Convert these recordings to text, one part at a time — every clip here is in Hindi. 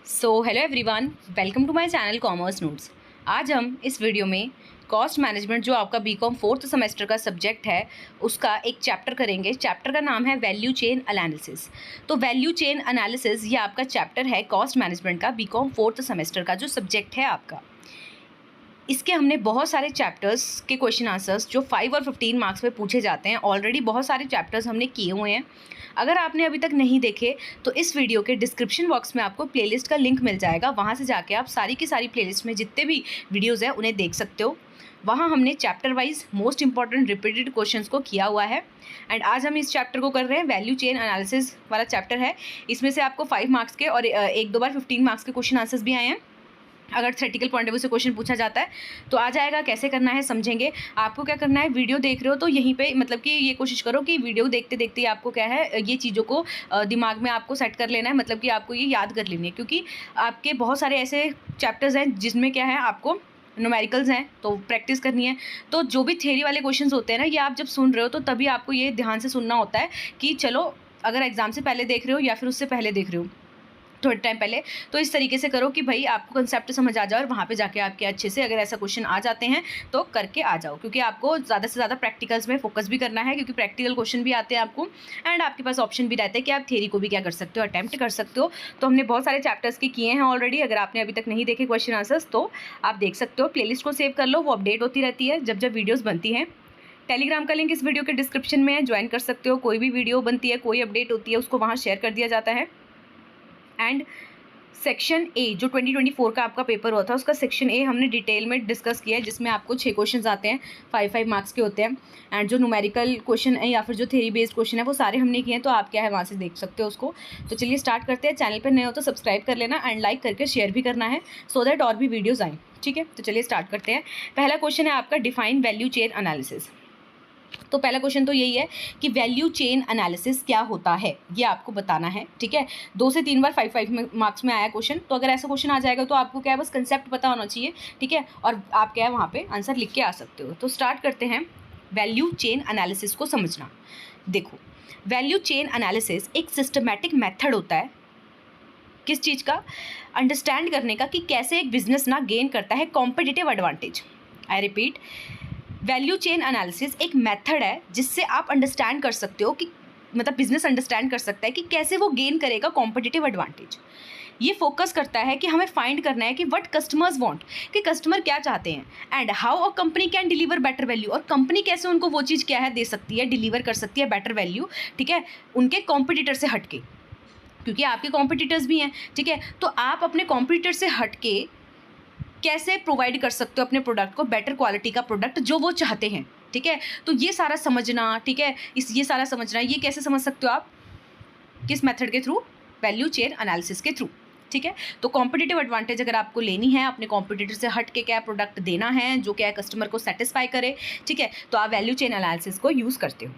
Hello everyone, welcome to my channel commerce notes. आज हम इस वीडियो में कॉस्ट मैनेजमेंट जो आपका बीकॉम फोर्थ सेमेस्टर का सब्जेक्ट है उसका एक चैप्टर करेंगे। चैप्टर का नाम है वैल्यू चेन एनालिसिस। तो वैल्यू चेन एनालिसिस ये आपका चैप्टर है कॉस्ट मैनेजमेंट का बीकॉम फोर्थ सेमेस्टर का जो सब्जेक्ट है आपका। इसके हमने बहुत सारे चैप्टर्स के क्वेश्चन आंसर्स जो 5 और 15 मार्क्स में पूछे जाते हैं, ऑलरेडी बहुत सारे चैप्टर्स हमने किए हुए हैं। अगर आपने अभी तक नहीं देखे तो इस वीडियो के डिस्क्रिप्शन बॉक्स में आपको प्लेलिस्ट का लिंक मिल जाएगा, वहाँ से जाके आप सारी की सारी प्लेलिस्ट में जितने भी वीडियोज़ हैं उन्हें देख सकते हो। वहाँ हमने chapter wise most important repeated questions को किया हुआ है। एंड आज हम इस चैप्टर को कर रहे हैं, वैल्यू चेन एनालिसिस वाला चैप्टर है। इसमें से आपको 5 मार्क्स के और एक दो बार 15 मार्क्स के क्वेश्चन आंसर्स भी आए हैं। अगर थ्योरेटिकल पॉइंट ऑफ व्यू से क्वेश्चन पूछा जाता है तो आ जाएगा। कैसे करना है समझेंगे। आपको क्या करना है, वीडियो देख रहे हो तो यहीं पे मतलब कि ये कोशिश करो कि वीडियो देखते देखते आपको क्या है ये चीज़ों को दिमाग में आपको सेट कर लेना है, मतलब कि आपको ये याद कर लेनी है, क्योंकि आपके बहुत सारे ऐसे चैप्टर्स हैं जिसमें क्या है आपको न्यूमेरिकल्स हैं तो प्रैक्टिस करनी है। तो जो भी थ्योरी वाले क्वेश्चंस होते हैं ना, ये आप जब सुन रहे हो तो तभी आपको ये ध्यान से सुनना होता है कि चलो अगर एग्ज़ाम से पहले देख रहे हो या फिर उससे पहले देख रहे हो थोड़े टाइम पहले, तो इस तरीके से करो कि भाई आपको कंसेप्ट समझ आ जाए और वहाँ पे जाके आपके अच्छे से अगर ऐसा क्वेश्चन आ जाते हैं तो करके आ जाओ, क्योंकि आपको ज़्यादा से ज़्यादा प्रैक्टिकल्स में फोकस भी करना है, क्योंकि प्रैक्टिकल क्वेश्चन भी आते हैं आपको एंड आपके पास ऑप्शन भी रहते हैं कि आप थ्योरी को भी क्या कर सकते हो, अटैम्प्ट कर सकते हो। तो हमने बहुत सारे चैप्टर्स के किए हैं ऑलरेडी। अगर आपने अभी तक नहीं देखे क्वेश्चन आंसर्स तो आप देख सकते हो। प्लेलिस्ट को सेव कर लो, वो अपडेट होती रहती है जब जब वीडियोज़ बनती हैं। टेलीग्राम का लिंक इस वीडियो के डिस्क्रिप्शन में है, ज्वाइन कर सकते हो। कोई भी वीडियो बनती है, कोई अपडेट होती है, उसको वहाँ शेयर कर दिया जाता है। एंड सेक्शन ए जो 2024 का आपका पेपर हुआ था, उसका सेक्शन ए हमने डिटेल में डिस्कस किया है, जिसमें आपको 6 क्वेश्चन आते हैं, 5 मार्क्स के होते हैं। एंड जो न्यूमेरिकल क्वेश्चन है या फिर जो थ्योरी बेस्ड क्वेश्चन है वो सारे हमने किए हैं, तो आप क्या है वहाँ से देख सकते हो उसको। तो चलिए स्टार्ट करते हैं। चैनल पर नए हो तो सब्सक्राइब कर लेना एंड लाइक करके शेयर भी करना है, सो दैट और भी वीडियोज़ आएँ। ठीक है, तो चलिए स्टार्ट करते हैं। पहला क्वेश्चन है आपका डिफाइन वैल्यू चेन एनालिसिस। तो पहला क्वेश्चन तो यही है कि वैल्यू चेन एनालिसिस क्या होता है, ये आपको बताना है। ठीक है, 2 से 3 बार 5 मार्क्स में आया क्वेश्चन। तो अगर ऐसा क्वेश्चन आ जाएगा तो आपको क्या है बस कंसेप्ट पता होना चाहिए। ठीक है, और आप क्या है वहाँ पे आंसर लिख के आ सकते हो। तो स्टार्ट करते हैं वैल्यू चेन एनालिसिस को समझना। देखो, वैल्यू चेन एनालिसिस एक सिस्टमैटिक मेथड होता है किस चीज़ का, अंडरस्टैंड करने का कि कैसे एक बिजनेस ना गेन करता है competitive advantage. I repeat, value chain analysis एक मेथड है जिससे आप अंडरस्टैंड कर सकते हो कि मतलब बिजनेस अंडरस्टैंड कर सकता है कि कैसे वो गेन करेगा कॉम्पिटिटिव एडवांटेज। ये फोकस करता है कि हमें फाइंड करना है कि व्हाट कस्टमर्स वांट, कि कस्टमर क्या चाहते हैं, and how a company can deliver better value, और कंपनी कैसे उनको वो चीज़ क्या है दे सकती है, डिलीवर कर सकती है बेटर वैल्यू। ठीक है, उनके कॉम्पिटिटर से हटके, क्योंकि आपके कॉम्पिटिटर्स भी हैं। ठीक है, तो आप अपने कॉम्पिटिटर से हटके कैसे प्रोवाइड कर सकते हो अपने प्रोडक्ट को, बेटर क्वालिटी का प्रोडक्ट जो वो चाहते हैं। ठीक है, तो ये सारा समझना, ठीक है, ये सारा समझना, ये कैसे समझ सकते हो आप, किस मेथड के थ्रू, वैल्यू चेन एनालिसिस के थ्रू। ठीक है, तो कॉम्पिटिटिव एडवांटेज अगर आपको लेनी है, अपने कॉम्पिटिटर से हट के क्या प्रोडक्ट देना है जो क्या कस्टमर को सेटिस्फाई करे, ठीक है, तो आप वैल्यू चेन एनालिसिस को यूज़ करते हो।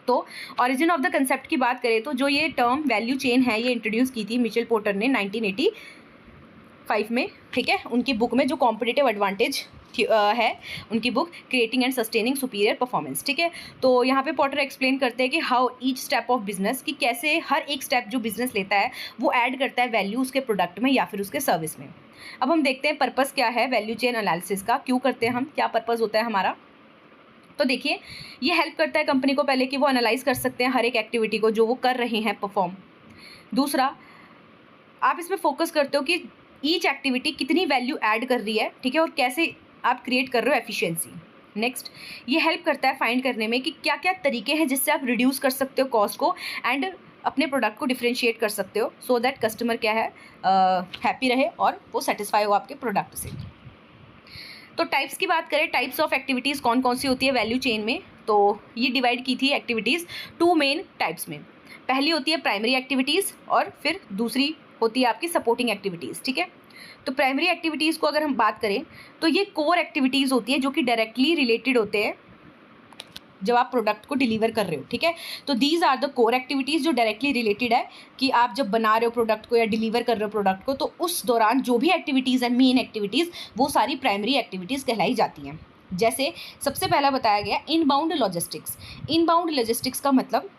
तो ऑरिजिन ऑफ द कंसेप्ट की बात करें तो जो ये टर्म वैल्यू चेन है ये इंट्रोड्यूस की थी मिचेल पोर्टर ने 1985 में। ठीक है, उनकी बुक में जो कॉम्पिटिटिव एडवांटेज है, उनकी book creating and sustaining superior performance. ठीक है, तो यहाँ पे पॉटर एक्सप्लेन करते हैं कि how each step of business, कि कैसे हर एक स्टेप जो बिजनेस लेता है वो ऐड करता है वैल्यू उसके प्रोडक्ट में या फिर उसके सर्विस में। अब हम देखते हैं पर्पज़ क्या है वैल्यू चेन एनालिसिस का, क्यों करते हैं हम, क्या पर्पज़ होता है हमारा। तो देखिए, ये हेल्प करता है कंपनी को पहले कि वो एनालाइज कर सकते हैं हर एक एक्टिविटी को जो वो कर रहे हैं परफॉर्म। दूसरा, आप इसमें फोकस करते हो कि ईच एक्टिविटी कितनी वैल्यू ऐड कर रही है, ठीक है, और कैसे आप क्रिएट कर रहे हो एफिशिएंसी। नेक्स्ट, ये हेल्प करता है फाइंड करने में कि क्या क्या तरीके हैं जिससे आप रिड्यूस कर सकते हो कॉस्ट को एंड अपने प्रोडक्ट को डिफ्रेंशिएट कर सकते हो, सो दैट कस्टमर क्या है हैप्पी रहे और वो सेटिस्फाई हो आपके प्रोडक्ट से। तो टाइप्स की बात करें, टाइप्स ऑफ एक्टिविटीज़ कौन कौन सी होती है वैल्यू चेन में, तो ये डिवाइड की थी एक्टिविटीज़ 2 मेन टाइप्स में। पहली होती है प्राइमरी एक्टिविटीज़ और फिर दूसरी होती है आपकी सपोर्टिंग एक्टिविटीज़। ठीक है, तो प्राइमरी एक्टिविटीज़ को अगर हम बात करें तो ये कोर एक्टिविटीज़ होती है जो कि डायरेक्टली रिलेटेड होते हैं जब आप प्रोडक्ट को डिलीवर कर रहे हो। ठीक है, तो these are the core activities जो डायरेक्टली रिलेटेड है कि आप जब बना रहे हो प्रोडक्ट को या डिलीवर कर रहे हो प्रोडक्ट को, तो उस दौरान जो भी एक्टिविटीज़ है मेन एक्टिविटीज़ वो सारी प्राइमरी एक्टिविटीज़ कहलाई जाती हैं। जैसे सबसे पहला बताया गया इनबाउंड लॉजिस्टिक्स। इनबाउंड लॉजिस्टिक्स का मतलब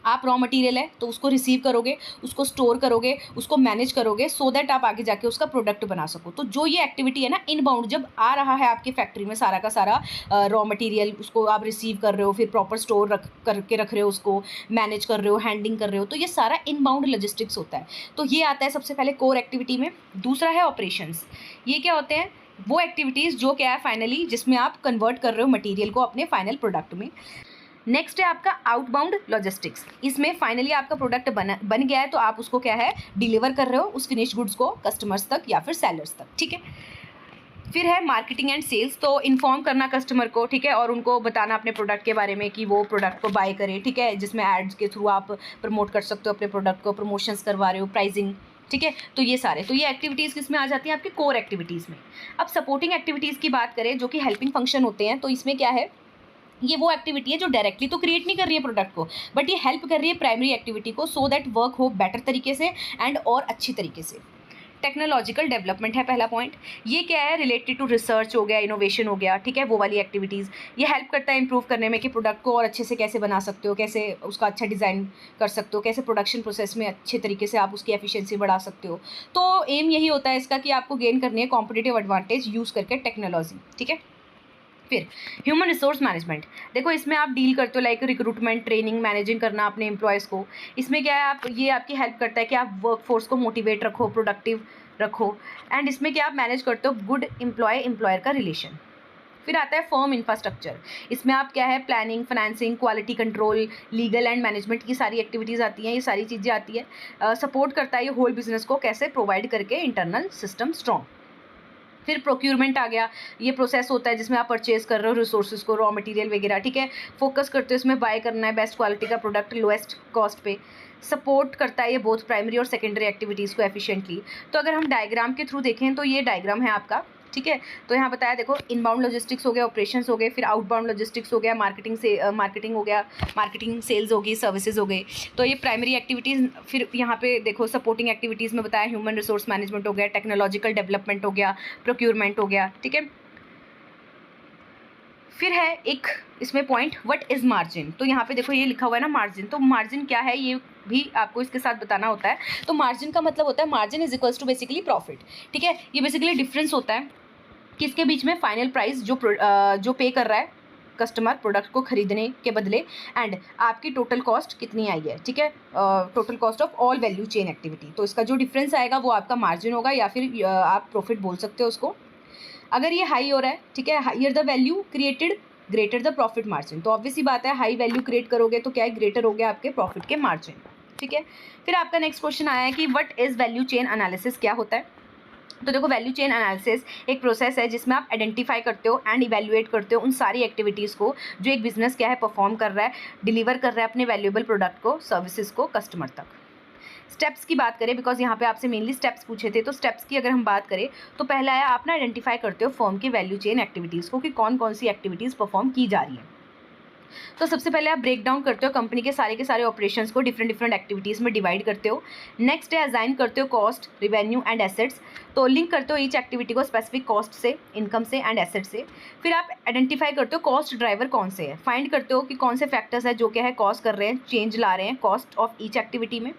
आप रॉ मटेरियल है तो उसको रिसीव करोगे, उसको स्टोर करोगे, उसको मैनेज करोगे सो दैट आप आगे जाके उसका प्रोडक्ट बना सको। तो जो ये एक्टिविटी है ना इनबाउंड, जब आ रहा है आपकी फैक्ट्री में सारा का सारा रॉ मटेरियल, उसको आप रिसीव कर रहे हो, फिर प्रॉपर स्टोर रख रहे हो, उसको मैनेज कर रहे हो, हैंडलिंग कर रहे हो, तो ये सारा इनबाउंड लॉजिस्टिक्स होता है। तो ये आता है सबसे पहले कोर एक्टिविटी में। दूसरा है ऑपरेशंस। ये क्या होते हैं? वो एक्टिविटीज़ जो क्या है फाइनली जिसमें आप कन्वर्ट कर रहे हो मटेरियल को अपने फाइनल प्रोडक्ट में। नेक्स्ट है आपका आउटबाउंड लॉजिस्टिक्स। इसमें फाइनली आपका प्रोडक्ट बन गया है तो आप उसको क्या है डिलीवर कर रहे हो उस फिनिश गुड्स को कस्टमर्स तक या फिर सेलर्स तक, ठीक है। फिर है मार्केटिंग एंड सेल्स। तो इन्फॉर्म करना कस्टमर को, ठीक है, और उनको बताना अपने प्रोडक्ट के बारे में कि वो प्रोडक्ट को बाय करें, ठीक है, जिसमें एड्स के थ्रू आप प्रमोट कर सकते हो अपने प्रोडक्ट को, प्रमोशंस करवा रहे हो, प्राइसिंग, ठीक है। तो ये सारे, तो ये एक्टिविटीज़ किस में आ जाती हैं? आपकी कोर एक्टिविटीज़ में। अब सपोर्टिंग एक्टिविटीज़ की बात करें जो कि हेल्पिंग फंक्शन होते हैं, तो इसमें क्या है, ये वो एक्टिविटी है जो डायरेक्टली तो क्रिएट नहीं कर रही है प्रोडक्ट को, बट ये हेल्प कर रही है प्राइमरी एक्टिविटी को सो दैट वर्क हो बेटर तरीके से एंड और अच्छी तरीके से। टेक्नोलॉजिकल डेवलपमेंट है पहला पॉइंट। ये क्या है? रिलेटेड टू रिसर्च हो गया, इनोवेशन हो गया, ठीक है, वो वाली एक्टिविटीज़। ये हेल्प करता है इंप्रूव करने में कि प्रोडक्ट को और अच्छे से कैसे बना सकते हो, कैसे उसका अच्छा डिज़ाइन कर सकते हो, कैसे प्रोडक्शन प्रोसेस में अच्छे तरीके से आप उसकी एफिशिएंसी बढ़ा सकते हो। तो एम यही होता है इसका कि आपको गेन करनी है कॉम्पिटिटिव एडवांटेज यूज़ करके टेक्नोलॉजी, ठीक है। फिर ह्यूमन रिसोर्स मैनेजमेंट। देखो इसमें आप डील करते हो लाइक रिक्रूटमेंट, ट्रेनिंग, मैनेजिंग करना अपने एम्प्लॉयज़ को। इसमें क्या है, आप ये आपकी हेल्प करता है कि आप वर्क फोर्स को मोटिवेट रखो, प्रोडक्टिव रखो, एंड इसमें क्या आप मैनेज करते हो गुड एम्प्लॉयर का रिलेशन। फिर आता है फर्म इंफ्रास्ट्रक्चर। इसमें आप क्या है planning, financing, quality control, legal and management की सारी एक्टिविटीज़ आती हैं, ये सारी चीज़ें आती है। सपोर्ट करता है ये होल बिजनेस को कैसे प्रोवाइड करके इंटरनल सिस्टम स्ट्रॉन्ग। फिर प्रोक्यूरमेंट आ गया। ये प्रोसेस होता है जिसमें आप परचेज कर रहे हो रिसोर्सेज को, रॉ मटेरियल वगैरह, ठीक है, फोकस करते हो इसमें बाय करना है बेस्ट क्वालिटी का प्रोडक्ट लोएस्ट कॉस्ट पे। सपोर्ट करता है ये बोथ प्राइमरी और सेकेंडरी एक्टिविटीज़ को एफिशिएंटली। तो अगर हम डायग्राम के थ्रू देखें तो ये डायग्राम है आपका, ठीक है। तो यहाँ बताया देखो, इनबाउंड लॉजिस्टिक्स हो गया, ऑपरेशंस हो गए, फिर आउटबाउंड लॉजिस्टिक्स हो गया, मार्केटिंग हो गया, मार्केटिंग सेल्स होगी, सर्विसेज हो गए। तो ये प्राइमरी एक्टिविटीज़। फिर यहाँ पे देखो सपोर्टिंग एक्टिविटीज़ में बताया ह्यूमन रिसोर्स मैनेजमेंट हो गया, टेक्नोलॉजिकल डेवलपमेंट हो गया, प्रोक्यूरमेंट हो गया, ठीक है। फिर है एक इसमें पॉइंट, व्हाट इज़ मार्जिन। तो यहाँ पे देखो ये लिखा हुआ है ना मार्जिन। तो मार्जिन क्या है ये भी आपको इसके साथ बताना होता है। तो मार्जिन का मतलब होता है margin is equals to basically profit, ठीक है। ये बेसिकली डिफरेंस होता है किसके बीच में, फाइनल प्राइस जो पे कर रहा है कस्टमर प्रोडक्ट को खरीदने के बदले, एंड आपकी टोटल कॉस्ट कितनी आई है, ठीक है, total cost of all value chain activity. तो इसका जो डिफरेंस आएगा वो आपका मार्जिन होगा, या फिर आप प्रॉफिट बोल सकते हो उसको। अगर ये हाई हो रहा है, ठीक है, higher the value created greater the profit margin. तो ऑब्वियसली बात है हाई वैल्यू क्रिएट करोगे तो क्या है, ग्रेटर हो गया आपके प्रॉफिट के मार्जिन, ठीक है। फिर आपका नेक्स्ट क्वेश्चन आया है कि what is value chain analysis, क्या होता है। तो देखो वैल्यू चेन एनालिसिस एक प्रोसेस है जिसमें आप आइडेंटिफाई करते हो एंड इवैल्यूएट करते हो उन सारी एक्टिविटीज़ को जो एक बिजनेस क्या है परफॉर्म कर रहा है, डिलीवर कर रहा है अपने वैल्यूएबल प्रोडक्ट को, सर्विसेज को कस्टमर तक। स्टेप्स की बात करें, बिकॉज यहाँ पे आपसे मेनली स्टेप्स पूछे थे, तो स्टेप्स की अगर हम बात करें तो पहला है आप ना आइडेंटिफाई करते हो फर्म की वैल्यू चेन एक्टिविटीज़ को कि कौन कौन सी एक्टिविटीज़ परफॉर्म की जा रही है। तो सबसे पहले आप ब्रेक डाउन करते हो कंपनी के सारे ऑपरेशंस को, डिफरेंट एक्टिविटीज़ में डिवाइड करते हो। नेक्स्ट है असाइन करते हो कॉस्ट, रिवेन्यू एंड एसेट्स। तो लिंक करते हो ईच एक्टिविटी को स्पेसिफिक कॉस्ट से, इनकम से एंड एसेट से। फिर आप आइडेंटिफाई करते हो कॉस्ट ड्राइवर कौन से है, फाइंड करते हो कि कौन से फैक्टर्स है जो क्या है कॉस्ट कर रहे हैं, चेंज ला रहे हैं कॉस्ट ऑफ ईच एक्टिविटी में।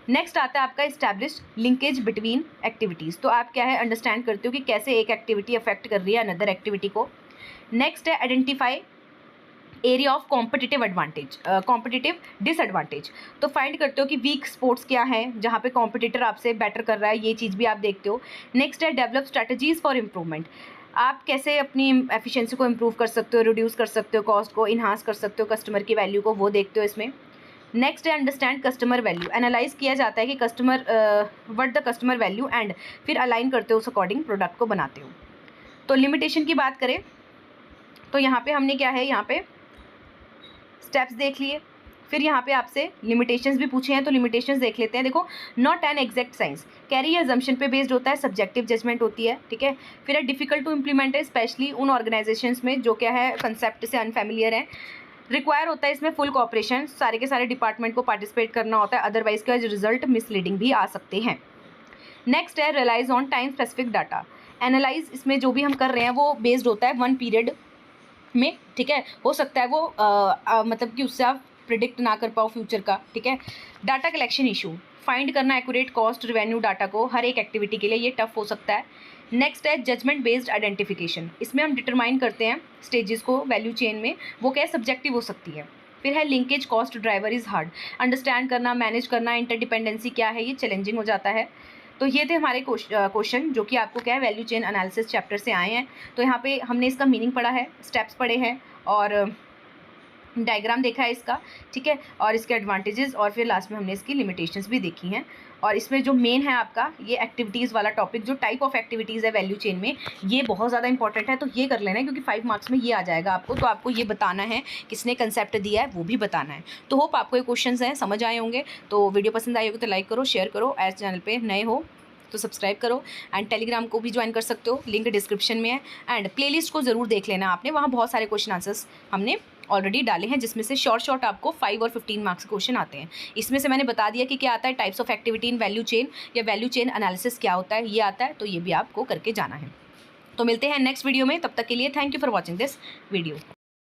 नेक्स्ट आता है आपका इस्टेब्लिश्ड लिंकेज बिटवीन एक्टिविटीज़। तो आप क्या है अंडरस्टैंड करते हो कि कैसे एक एक्टिविटी अफेक्ट कर रही है अनदर एक्टिविटी को। नेक्स्ट है identify area of competitive advantage, competitive disadvantage. तो फाइंड करते हो कि वीक स्पोर्ट्स क्या हैं जहाँ पे कॉम्पिटिटर आपसे बेटर कर रहा है, ये चीज़ भी आप देखते हो। नेक्स्ट है डेवलप स्ट्रैटेजीज फॉर इम्प्रूवमेंट। आप कैसे अपनी एफिशिएंसी को इम्प्रूव कर सकते हो, रिड्यूस कर सकते हो कॉस्ट को, इन्हांस कर सकते हो कस्टमर की वैल्यू को, वो देखते हो इसमें। नेक्स्ट है अंडरस्टैंड कस्टमर वैल्यू। एनालाइज किया जाता है कि customer what the customer value, and फिर अलाइन करते हो उस अकॉर्डिंग प्रोडक्ट को बनाते हो। तो लिमिटेशन की बात करें तो यहाँ पे हमने क्या है, यहाँ पे स्टेप्स देख लिए, फिर यहाँ पे आपसे लिमिटेशंस भी पूछे हैं तो लिमिटेशंस देख लेते हैं। देखो not an exact science, carry assumption पे बेस्ड होता है, सब्जेक्टिव जजमेंट होती है, ठीक है। फिर है डिफिकल्ट टू इम्प्लीमेंट है, स्पेशली उन ऑर्गेनाइजेशंस में जो क्या है कंसेप्ट से अनफेमिलियर है। रिक्वायर होता है इसमें फुल कॉपरेशन, सारे के सारे डिपार्टमेंट को पार्टिसिपेट करना होता है, अदरवाइज का रिजल्ट मिसलीडिंग भी आ सकते हैं। नेक्स्ट है relies on time specific data. Analyse इसमें जो भी हम कर रहे हैं वो बेस्ड होता है वन पीरियड में, ठीक है। हो सकता है वो मतलब कि उससे आप प्रिडिक्ट ना कर पाओ फ्यूचर का, ठीक है। डाटा कलेक्शन इशू, फाइंड करना एक्यूरेट कॉस्ट रेवेन्यू डाटा को हर एक एक्टिविटी के लिए, ये टफ हो सकता है। नेक्स्ट है जजमेंट बेस्ड आइडेंटिफिकेशन, इसमें हम डिटरमाइन करते हैं स्टेजेस को वैल्यू चेन में, वो क्या सब्जेक्टिव हो सकती है। फिर है linkage cost driver is hard, understand करना, मैनेज करना, इंटरडिपेंडेंसी क्या है, ये चैलेंजिंग हो जाता है। तो ये थे हमारे क्वेश्चन जो कि आपको क्या है वैल्यू चेन एनालिसिस चैप्टर से आए हैं। तो यहाँ पे हमने इसका मीनिंग पढ़ा है, स्टेप्स पढ़े हैं और डायग्राम देखा है इसका, ठीक है, और इसके एडवांटेजेस, और फिर लास्ट में हमने इसकी लिमिटेशंस भी देखी हैं। और इसमें जो मेन है आपका ये एक्टिविटीज़ वाला टॉपिक, जो टाइप ऑफ एक्टिविटीज़ है वैल्यू चेन में, ये बहुत ज़्यादा इंपॉर्टेंट है, तो ये कर लेना है क्योंकि 5 मार्क्स में ये आ जाएगा आपको। तो आपको ये बताना है किसने कंसेप्ट दिया है, वो भी बताना है। तो होप आपको ये क्वेश्चंस हैं समझ आए होंगे। तो वीडियो पसंद आई होगी तो लाइक करो, शेयर करो, एज चैनल पर नए हो तो सब्सक्राइब करो, एंड टेलीग्राम को भी ज्वाइन कर सकते हो, लिंक डिस्क्रिप्शन में है। एंड प्लेलिस्ट को ज़रूर देख लेना आपने, वहाँ बहुत सारे क्वेश्चन आंसर्स हमने ऑलरेडी डाले हैं, जिसमें से शॉर्ट आपको 5 और 15 मार्क्स क्वेश्चन आते हैं। इसमें से मैंने बता दिया कि क्या आता है, types of activity in value chain या वैल्यू चेन एनालिसिस क्या होता है, ये आता है, तो ये भी आपको करके जाना है। तो मिलते हैं नेक्स्ट वीडियो में, तब तक के लिए thank you for watching this video.